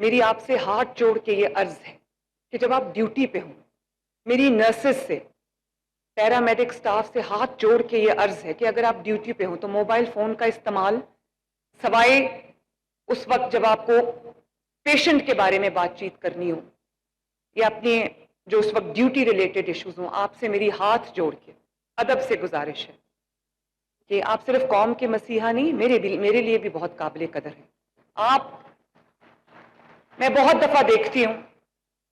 मेरी आपसे हाथ जोड़ के ये अर्ज है कि जब आप ड्यूटी पे हो, मेरी नर्सेज से, पैरामेडिक स्टाफ से हाथ जोड़ के ये अर्ज है कि अगर आप ड्यूटी पे हो तो मोबाइल फोन का इस्तेमाल सवाए उस वक्त जब आपको पेशेंट के बारे में बातचीत करनी हो या अपने जो उस वक्त ड्यूटी रिलेटेड इश्यूज हो, आपसे मेरी हाथ जोड़ के अदब से गुजारिश है कि आप सिर्फ कौम के मसीहा नहीं, मेरे लिए भी बहुत काबिल कदर है आप। मैं बहुत दफा देखती हूँ,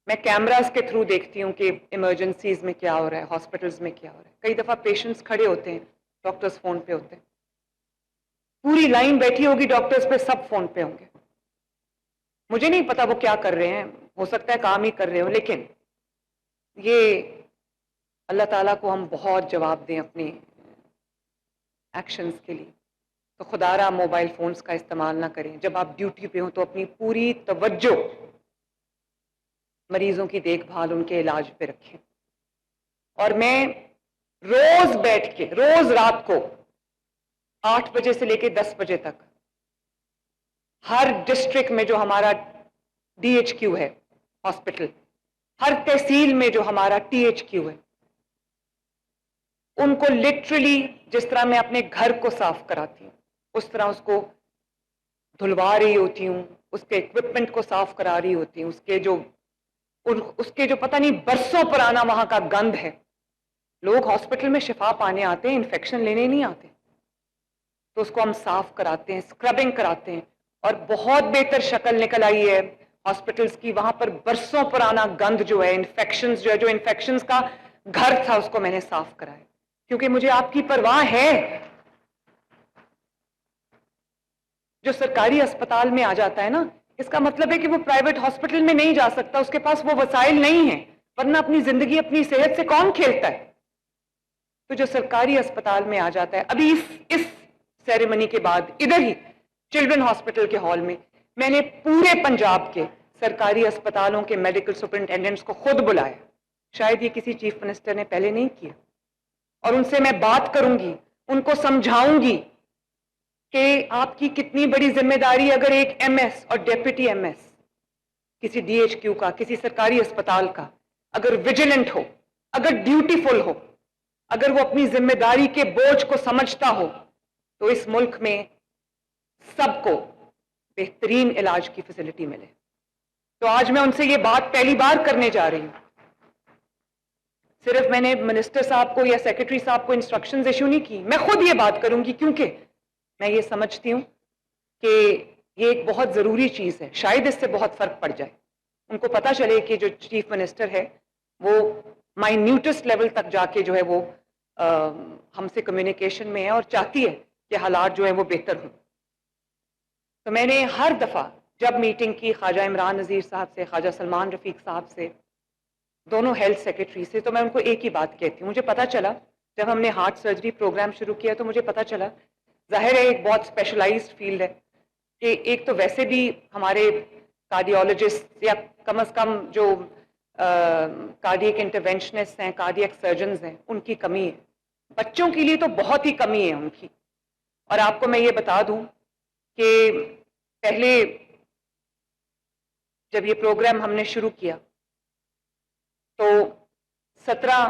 मैं कैमरास के थ्रू देखती हूँ कि इमरजेंसीज में क्या हो रहा है, हॉस्पिटल्स में क्या हो रहा है। कई दफा पेशेंट्स खड़े होते हैं, डॉक्टर्स फोन पे होते हैं, पूरी लाइन बैठी होगी डॉक्टर्स पे, सब फोन पे होंगे। मुझे नहीं पता वो क्या कर रहे हैं, हो सकता है काम ही कर रहे हो, लेकिन ये अल्लाह ताला को हम बहुत जवाब दें अपने एक्शंस के लिए। तो खुदारा मोबाइल फोन्स का इस्तेमाल ना करें। जब आप ड्यूटी पे हो तो अपनी पूरी तवज्जो मरीजों की देखभाल, उनके इलाज पे रखें। और मैं रोज बैठ के, रोज रात को 8 बजे से लेकर 10 बजे तक हर डिस्ट्रिक्ट में जो हमारा DHQ है हॉस्पिटल, हर तहसील में जो हमारा THQ है, उनको लिटरली जिस तरह मैं अपने घर को साफ कराती हूँ उस तरह उसको धुलवा रही होती हूँ, उसके इक्विपमेंट को साफ करा रही होती हूँ। उसके जो पता नहीं बरसों पुराना वहां का गंद है। लोग हॉस्पिटल में शिफा पाने आते हैं, इन्फेक्शन लेने नहीं आते, तो उसको हम साफ कराते हैं, स्क्रबिंग कराते हैं। और बहुत बेहतर शक्ल निकल आई है हॉस्पिटल्स की। वहां पर बरसों पुराना गंद जो है, इन्फेक्शंस जो है, जो इन्फेक्शंस का घर था, उसको मैंने साफ कराया, क्योंकि मुझे आपकी परवाह है। जो सरकारी अस्पताल में आ जाता है ना, इसका मतलब है कि वो प्राइवेट हॉस्पिटल में नहीं जा सकता, उसके पास वो वसाइल नहीं है, वरना अपनी जिंदगी, अपनी सेहत से कौन खेलता है। तो जो सरकारी अस्पताल में आ जाता है, अभी इस सेरेमनी के बाद इधर ही चिल्ड्रन हॉस्पिटल के हॉल में मैंने पूरे पंजाब के सरकारी अस्पतालों के मेडिकल सुपरिंटेंडेंट्स को खुद बुलाया। शायद ये किसी चीफ मिनिस्टर ने पहले नहीं किया। और उनसे मैं बात करूंगी, उनको समझाऊंगी कि आपकी कितनी बड़ी जिम्मेदारी, अगर एक MS और डेप्यूटी MS किसी DHQ का, किसी सरकारी अस्पताल का अगर विजिलेंट हो, अगर ड्यूटीफुल हो, अगर वो अपनी जिम्मेदारी के बोझ को समझता हो, तो इस मुल्क में सबको बेहतरीन इलाज की फैसिलिटी मिले। तो आज मैं उनसे ये बात पहली बार करने जा रही हूं। सिर्फ मैंने मिनिस्टर साहब को या सेक्रेटरी साहब को इंस्ट्रक्शंस इशू नहीं की, मैं खुद ये बात करूंगी, क्योंकि मैं ये समझती हूं कि ये एक बहुत जरूरी चीज है। शायद इससे बहुत फर्क पड़ जाए, उनको पता चले कि जो चीफ मिनिस्टर है वो माइन्यूटेस्ट लेवल तक जाके जो है वो हमसे कम्युनिकेशन में है और चाहती है कि हालात जो है वो बेहतर हों। तो मैंने हर दफा जब मीटिंग की ख्वाजा इमरान नज़ीर साहब से, ख्वाजा सलमान रफीक साहब से, दोनों हेल्थ सेक्रेटरी से, तो मैं उनको एक ही बात कहती हूँ। मुझे पता चला जब हमने हार्ट सर्जरी प्रोग्राम शुरू किया तो मुझे पता चला, जाहिर है एक बहुत स्पेशलाइज्ड फील्ड है, कि एक तो वैसे भी हमारे कार्डियोलॉजिस्ट या कम से कम जो कार्डियक इंटरवेंशनिस्ट हैं, कार्डियक सर्जन्स हैं, उनकी कमी है। बच्चों के लिए तो बहुत ही कमी है उनकी। और आपको मैं ये बता दूं कि पहले जब ये प्रोग्राम हमने शुरू किया तो 17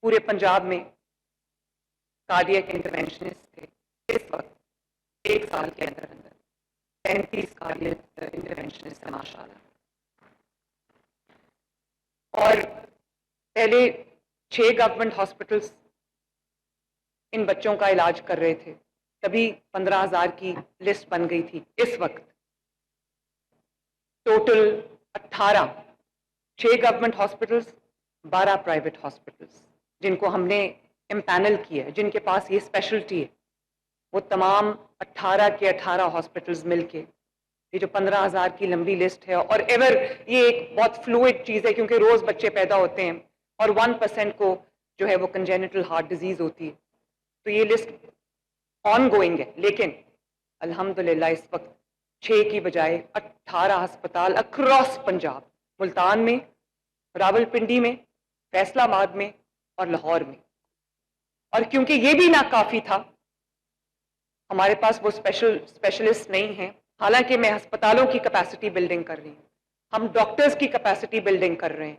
पूरे पंजाब में कार्डियक इंटरवेंशनिस्ट थे। इस वक्त एक साल के अंदर अंदर 35 कार्डियक इंटरवेंशनिस्ट है माशाल्लाह। और पहले 6 गवर्नमेंट हॉस्पिटल्स इन बच्चों का इलाज कर रहे थे, तभी 15,000 की लिस्ट बन गई थी। इस वक्त total 18, 6 government hospitals, 12 private hospitals जिनको हमने एम्पैनल किया है, जिनके पास ये स्पेशलिटी है, वो तमाम 18 के 18 हॉस्पिटल्स मिलके ये जो 15,000 की लंबी लिस्ट है। और एवर ये एक बहुत फ्लूइड चीज है, क्योंकि रोज बच्चे पैदा होते हैं और 1% को जो है वो कंजेनिटल हार्ट डिजीज होती है। तो ये लिस्ट ऑन गोइंग है, लेकिन अल्हम्दुलिल्लाह इस वक्त 6 की बजाय 18 अस्पताल अक्रॉस पंजाब, मुल्तान में, रावलपिंडी में, फैसलाबाद में और लाहौर में। और क्योंकि ये भी नाकाफी था, हमारे पास वो स्पेशलिस्ट नहीं है, हालांकि मैं अस्पतालों की कैपेसिटी बिल्डिंग कर रही हूं, हम डॉक्टर्स की कैपेसिटी बिल्डिंग कर रहे हैं,